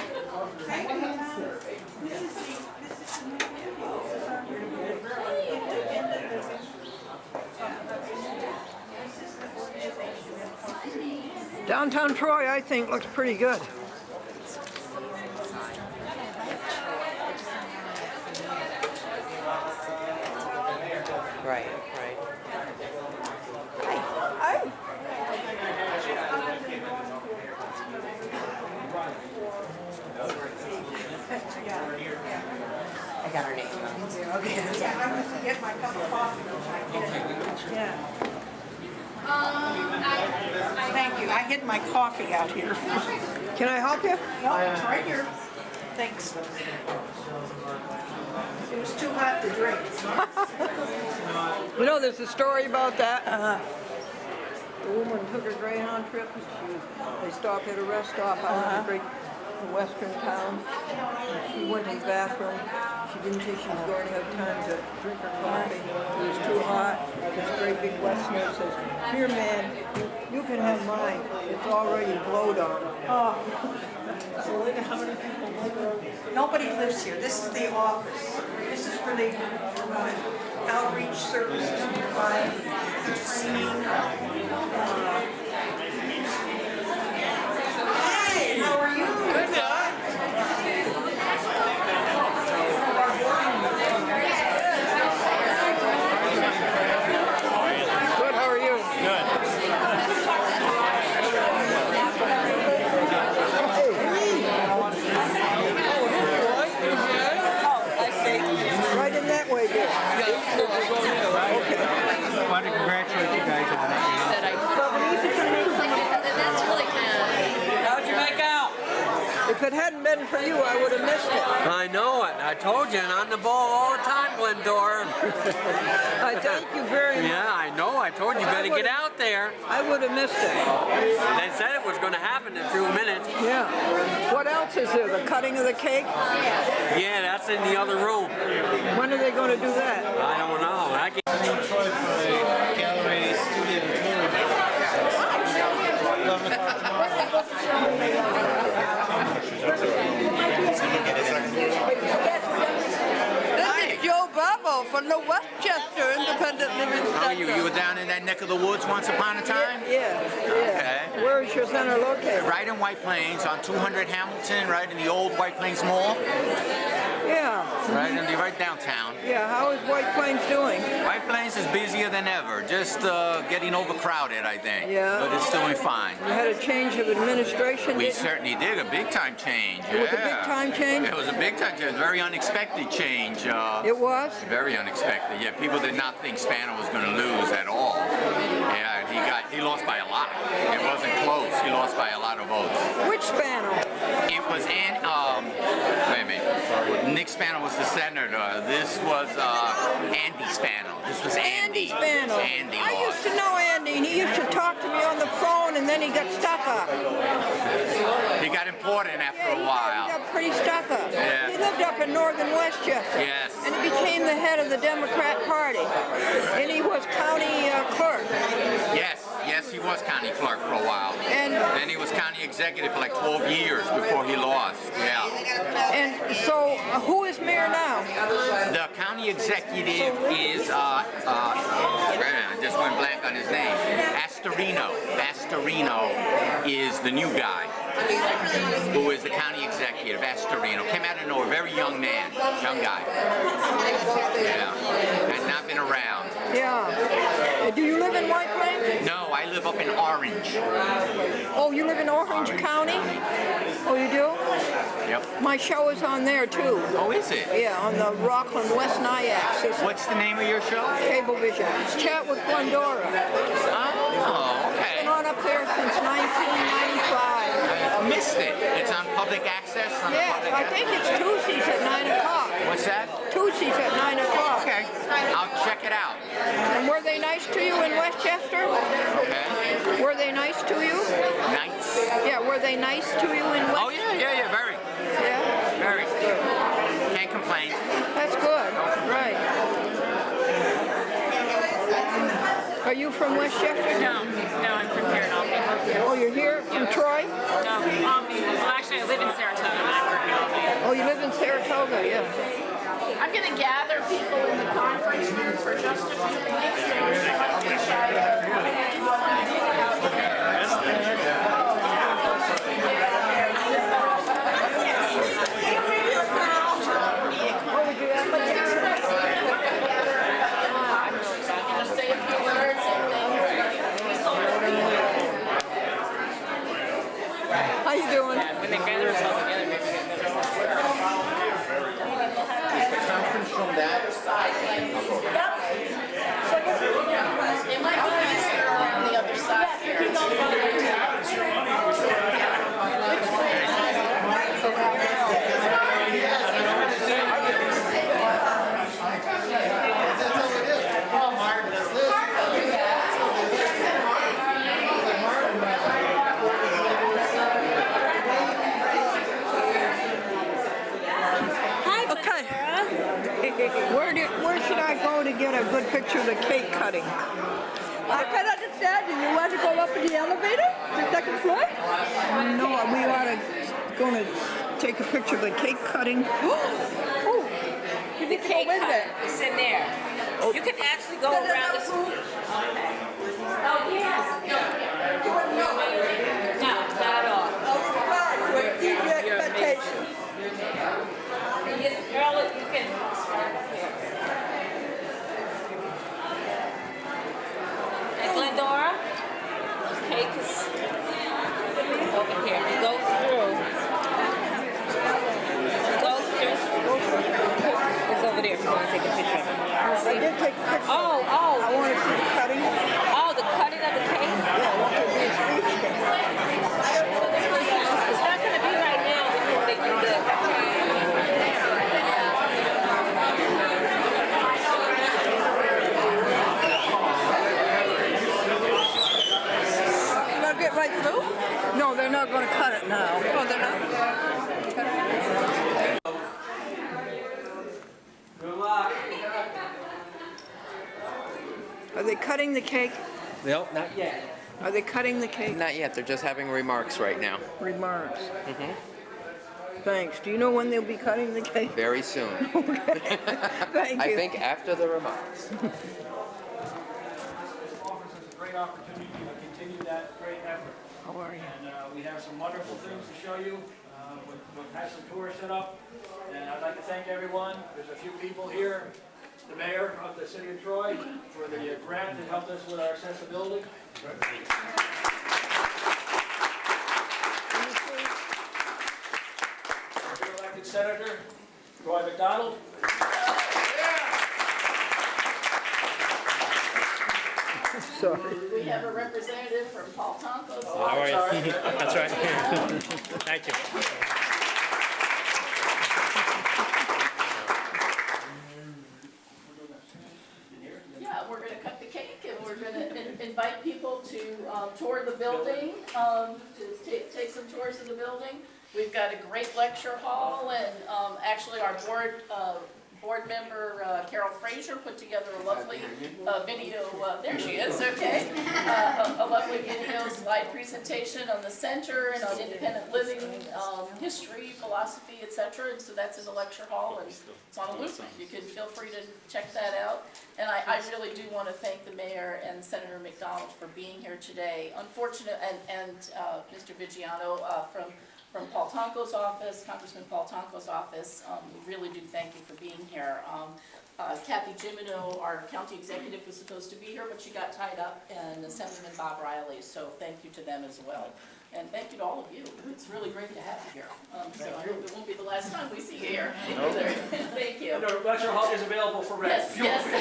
Downtown Troy, I think, looks pretty good. Right. Hi. I got her name. Okay. Get my cup of coffee. Yeah. I Thank you. I hid my coffee out here. Can I help you? No, it's right here. Thanks. It was too hot to drink. You know, there's a story about that. The woman took a Greyhound trip. They stopped at a rest stop out in a great western town. She went to the bathroom. She didn't think she was going to have time to drink her coffee. It was too hot. This great big westerner says, "Here, man, you can have mine. It's already blowed on." Oh. So look at how many people live there. Nobody lives here. This is the office. This is where they outreach services provide training. Hey, how are you? Good. Good, how are you? Good. Right in that way, dear. Okay. I want to congratulate you guys on it. That's really kind of... How'd you make out? If it hadn't been for you, I would have missed it. I know it. I told you, and on the ball all the time, Glendora. I thank you very much. Yeah, I know. I told you, better get out there. I would have missed it. They said it was going to happen in a few minutes. Yeah. What else is there? The cutting of the cake? Yeah, that's in the other room. When are they going to do that? I don't know. I can... Gallery studio tour. 11 o'clock This is Joe Bravo from the Westchester Independent Living Center. How are you? You were down in that neck of the woods once upon a time? Yeah. Okay. Where is your center located? Right in White Plains on 200 Hamilton, right in the old White Plains Mall. Yeah. Right downtown. Yeah, how is White Plains doing? White Plains is busier than ever, just getting overcrowded, I think. Yeah. But it's doing fine. You had a change of administration? We certainly did, a big time change. It was a big time change? It was a big time change, very unexpected change. It was? Very unexpected, yeah. People did not think Spano was going to lose at all. Yeah, he lost by a lot. It wasn't close, he lost by a lot of votes. Which Spano? It was wait a minute. Nick Spano was the senator. This was Andy Spano. This was Andy. Spano. Andy I lost. used to know Andy, and he used to talk to me on the phone, and then he got stuck up. He got important after a while. He got pretty stuck up. Yeah. He lived up in northern Westchester. Yes. And he became the head of the Democrat Party. And he was county clerk. Yes, he was county clerk for a while. And then he was county executive for like 12 years before he lost. Yeah. And so, who is mayor now? The county executive is, I just went blank on his name. Astorino. Astorino is the new guy, who is the county executive. Astorino came out of nowhere, very young man, young guy. Yeah, had not been around. Yeah. Do you live in White Plains? No, I live up in Orange. Oh, you live in Orange County? Oh, you do? Yep. My show is on there too. Oh, is it? Yeah, on the Rockland West Nyack system. What's the name of your show? Cablevision. It's Chat with Glendora. Oh, okay. It's been on up there since 1995. I missed it. It's on public access? Yes, I think it's Tuesdays at 9 o'clock. What's that? Tuesdays at 9 o'clock. Okay. I'll check it out. And were they nice to you in Westchester? Okay. Were they nice to you? Nice? Yeah, were they nice to you in Westchester? Oh, yeah, very. Yeah? Very. Can't complain. That's good. Right. Are you from Westchester? No, I'm from here in Albany. Oh, you're here from Troy? No, Albany. Well, actually, I live in Saratoga, but I work in Albany. Oh, you live in Saratoga, yeah. I'm going to gather people in the conference room for just a few minutes. How you doing? When they gather us all together, maybe we can Conference from that side. It might be easier on the other side. Where should I go to get a good picture of the cake cutting? I can understand you. You want to go up in the elevator? The second floor? No, we ought to go to take a picture of the cake cutting. Oh, The cake cut is in there. You can actually go around the school. Oh, yeah. No, not at all. to exceed your expectations. Girl, you can. And Glendora, cake is over here. It goes through. It's over there if you want to take a picture. I did take a picture. Oh. I want to see the cutting. Oh, the cutting of the cake? Yeah, I want to be a speech. It's not going to be right now before they do the... You want to get right through? No, they're not going to cut it now. Oh, they're not? Good luck. Are they cutting the cake? Nope, not yet. Are they cutting the cake? Not yet. They're just having remarks right now. Remarks. Mm-hmm. Thanks. Do you know when they'll be cutting the cake? Very soon. Thank you. I think after the remarks. Offers us a great opportunity to continue that great effort. How are you? And we have some wonderful things to show you. We've had some tours set up, and I'd like to thank everyone. There's a few people here, the mayor of the city of Troy, for the grant that helped us with our accessibility. Your elected Senator, Roy McDonald. Sorry. We have a representative from Paul Tonko's. How are you? That's right. Thank you. Yeah, we're gonna cut the cake and we're gonna invite people to tour the building, to take some tours of the building. We've got a great lecture hall and actually our board member Carol Fraser put together a lovely video, there she is, okay. A lovely video slide presentation on the center and on independent living, history, philosophy, etc. And so that's in the lecture hall and it's on a loop. You can feel free to check that out. And I really do want to thank the mayor and Senator McDonald for being here today. Unfortunate, and Mr. Vigiano from Paul Tonko's office, Congressman Paul Tonko's office, we really do thank you for being here. Kathy Jimino, our county executive, was supposed to be here, but she got tied up, and Assemblyman Bob Riley, so thank you to them as well. And thank you to all of you. It's really great to have you here. So I hope it won't be the last time we see you here. Thank you. And our lecture hall is available for rent. Yes. We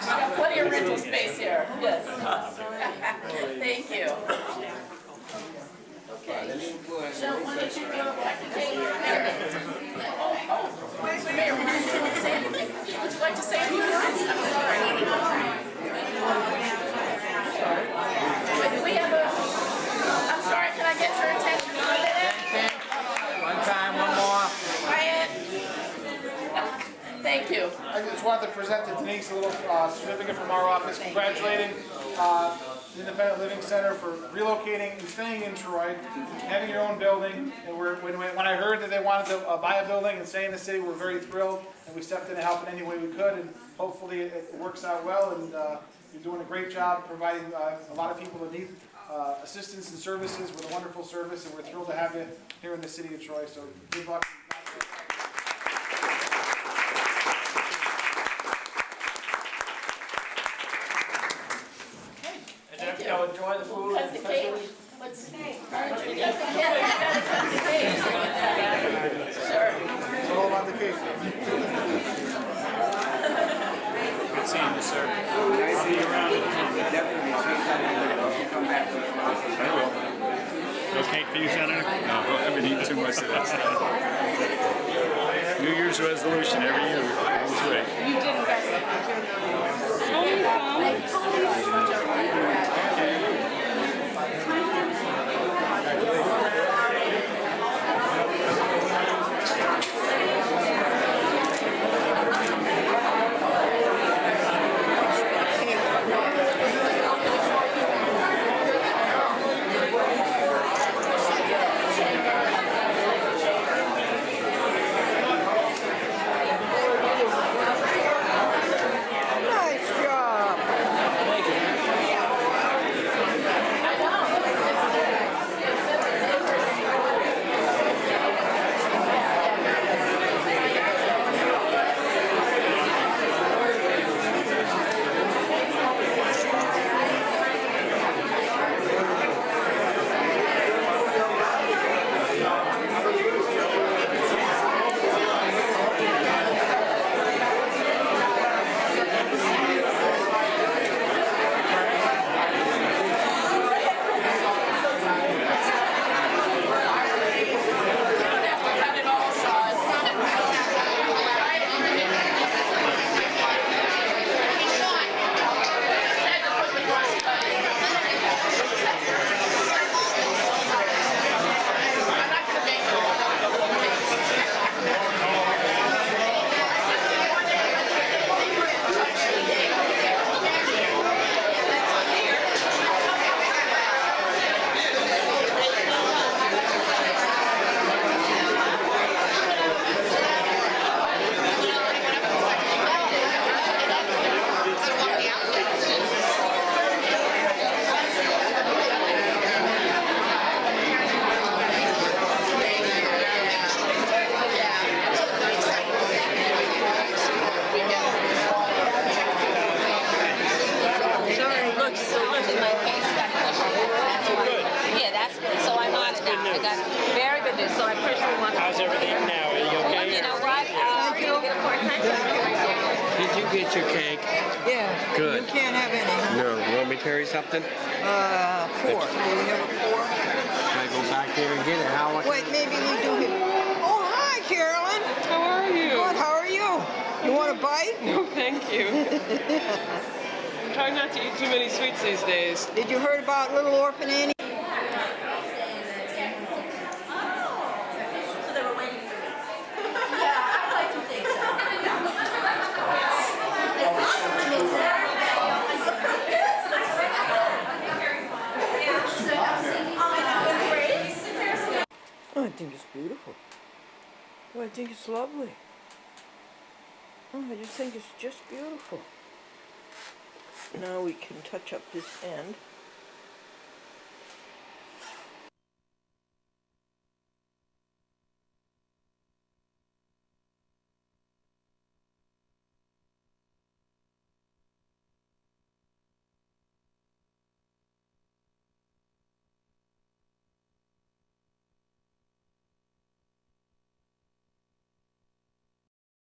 got plenty of rental space here. Yes. Thank you. Okay. So why don't you go back to Mayor, would you like to say anything? Would you like to say a few words? I'm sorry. Do we have I'm sorry, can I get your attention for a minute? One time, one more. Quiet. Thank you. I just wanted to present to Denise a little certificate from our office congratulating the Independent Living Center for relocating and staying in Troy, having your own building. And when I heard that they wanted to buy a building and stay in the city, we're very thrilled, and we stepped in to help in any way we could, and hopefully it works out well. And you're doing a great job providing a lot of people that need assistance and services with a wonderful service, and we're thrilled to have you here in the city of Troy. So good luck. Enjoy the food. Cut the cake. Let's see. Sure. It's all about the cake. Good seeing you, sir. Nice to see you around. Definitely. Come back. I will. No cake for you, Senator? No, I've been eating too much of that stuff. New Year's resolution every year. That was great. You didn't guys. Did you get your cake? Yeah. Good. You can't have any, huh? No. You want me to carry something? 4. Do we have a 4? Can I go back there and get it? How? Wait, maybe we do it. Oh, hi, Carolyn. How are you? Good, how are you? You want a bite? No, thank you. I'm trying not to eat too many sweets these days. Did you heard about Little Orphan Annie? Oh, I think it's beautiful. Oh, I think it's lovely. Oh, I just think it's just beautiful. Now we can touch up this end.